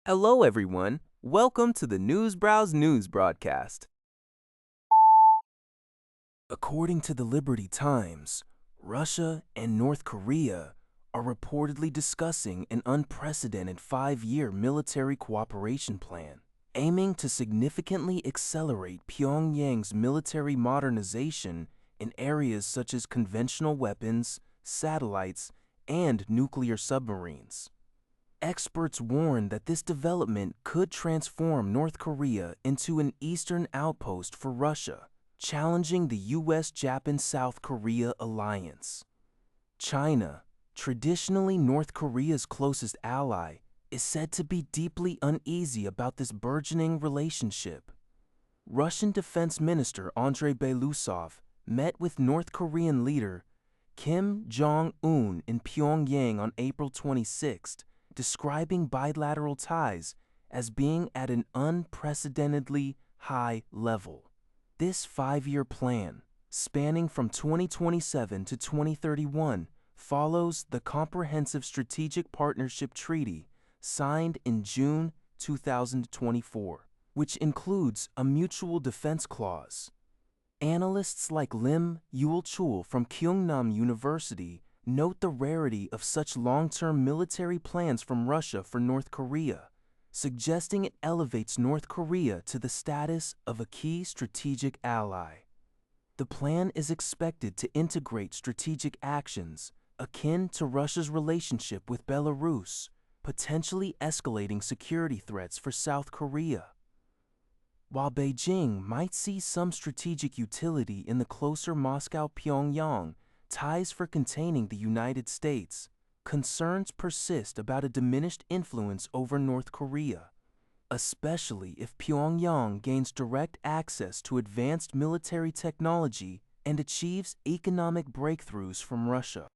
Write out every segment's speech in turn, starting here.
Hello, everyone. Welcome to the Newsbrowse News broadcast. According to the Liberty Times, Russia and North Korea are reportedly discussing an unprecedented 5-year military cooperation plan, aiming to significantly accelerate Pyongyang's military modernization in areas such as conventional weapons, satellites, and nuclear submarines. Experts warn that this development could transform North Korea into an eastern outpost for Russia, challenging the US-Japan-South Korea alliance. China, traditionally North Korea's closest ally, is said to be deeply uneasy about this burgeoning relationship. Russian Defense Minister Andrei Belousov met with North Korean leader Kim Jong-un in Pyongyang on April 26th, describing bilateral ties as being at an unprecedentedly high level. This 5-year plan, spanning from 2027 to 2031, follows the Comprehensive Strategic Partnership Treaty signed in June 2024, which includes a mutual defense clause. Analysts like Lim Yul-chul from Kyungnam University note the rarity of such long-term military plans from Russia for North Korea, suggesting it elevates North Korea to the status of a key strategic ally. The plan is expected to integrate strategic actions akin to Russia's relationship with Belarus, potentially escalating security threats for South Korea. While Beijing might see some strategic utility in the closer Moscow-Pyongyang ties for containing the United States, concerns persist about a diminished influence over North Korea, especially if Pyongyang gains direct access to advanced military technology and achieves economic breakthroughs from Russia.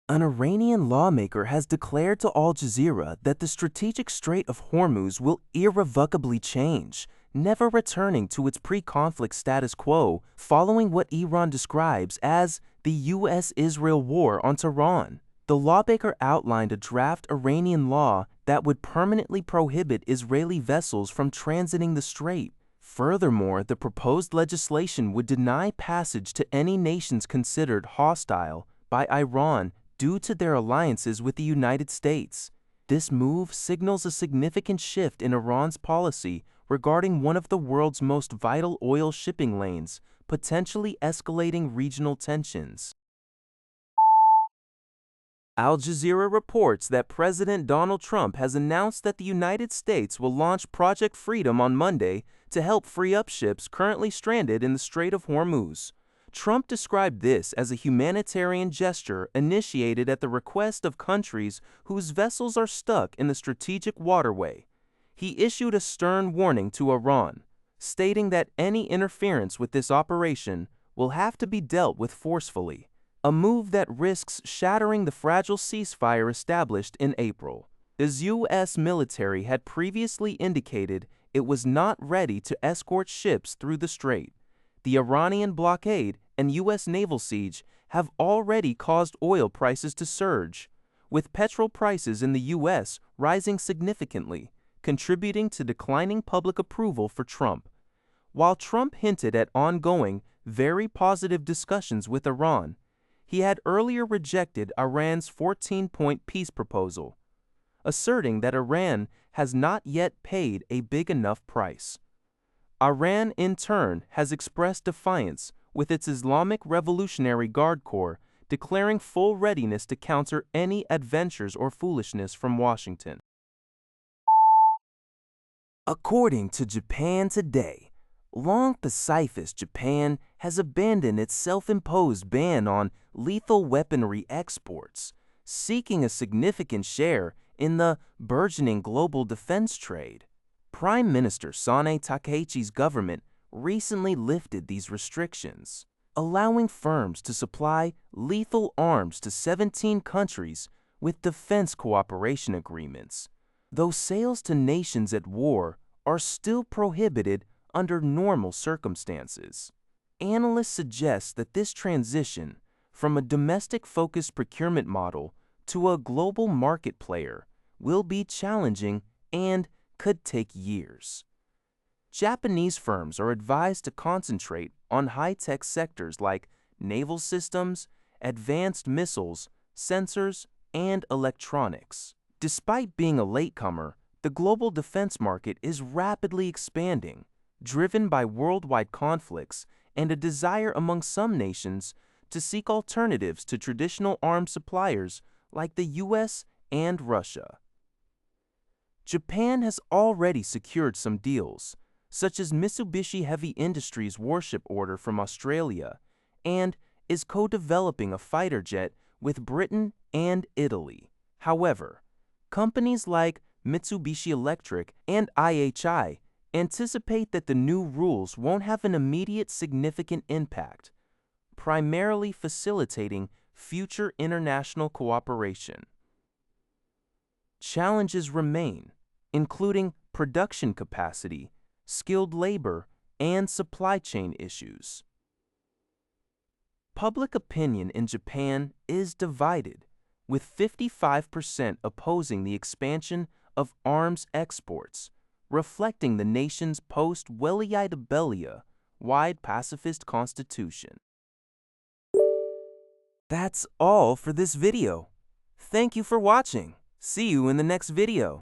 An Iranian lawmaker has declared to Al Jazeera that the strategic Strait of Hormuz will irrevocably change, never returning to its pre-conflict status quo following what Iran describes as the US-Israel war on Tehran. The lawmaker outlined a draft Iranian law that would permanently prohibit Israeli vessels from transiting the strait. Furthermore, the proposed legislation would deny passage to any nations considered hostile by Iran due to their alliances with the United States. This move signals a significant shift in Iran's policy regarding one of the world's most vital oil shipping lanes, potentially escalating regional tensions. Al Jazeera reports that President Donald Trump has announced that the United States will launch Project Freedom on Monday to help free up ships currently stranded in the Strait of Hormuz. Trump described this as a humanitarian gesture initiated at the request of countries whose vessels are stuck in the strategic waterway. He issued a stern warning to Iran, stating that any interference with this operation will have to be dealt with forcefully, a move that risks shattering the fragile ceasefire established in April. The U.S. military had previously indicated it was not ready to escort ships through the strait. The Iranian blockade and U.S. naval siege have already caused oil prices to surge, with petrol prices in the U.S. rising significantly, contributing to declining public approval for Trump. While Trump hinted at ongoing, very positive discussions with Iran, he had earlier rejected Iran's 14-point peace proposal, asserting that Iran has not yet paid a big enough price. Iran, in turn, has expressed defiance, with its Islamic Revolutionary Guard Corps declaring full readiness to counter any adventures or foolishness from Washington. According to Japan Today, long pacifist Japan has abandoned its self-imposed ban on lethal weaponry exports, seeking a significant share in the burgeoning global defense trade. Prime Minister Sanae Takaichi's government recently lifted these restrictions, allowing firms to supply lethal arms to 17 countries with defense cooperation agreements, though sales to nations at war are still prohibited under normal circumstances. Analysts suggest that this transition from a domestic-focused procurement model to a global market player will be challenging and could take years. Japanese firms are advised to concentrate on high-tech sectors like naval systems, advanced missiles, sensors, and electronics. Despite being a latecomer, the global defense market is rapidly expanding, driven by worldwide conflicts and a desire among some nations to seek alternatives to traditional arms suppliers like the US and Russia. Japan has already secured some deals, such as Mitsubishi Heavy Industries' warship order from Australia, and is co-developing a fighter jet with Britain and Italy. However, companies like Mitsubishi Electric and IHI anticipate that the new rules won't have an immediate significant impact, primarily facilitating future international cooperation. Challenges remain, including production capacity, skilled labor, and supply chain issues. Public opinion in Japan is divided, with 55% opposing the expansion of arms exports, reflecting the nation's post-Welliita wide pacifist constitution. That's all for this video. Thank you for watching. See you in the next video.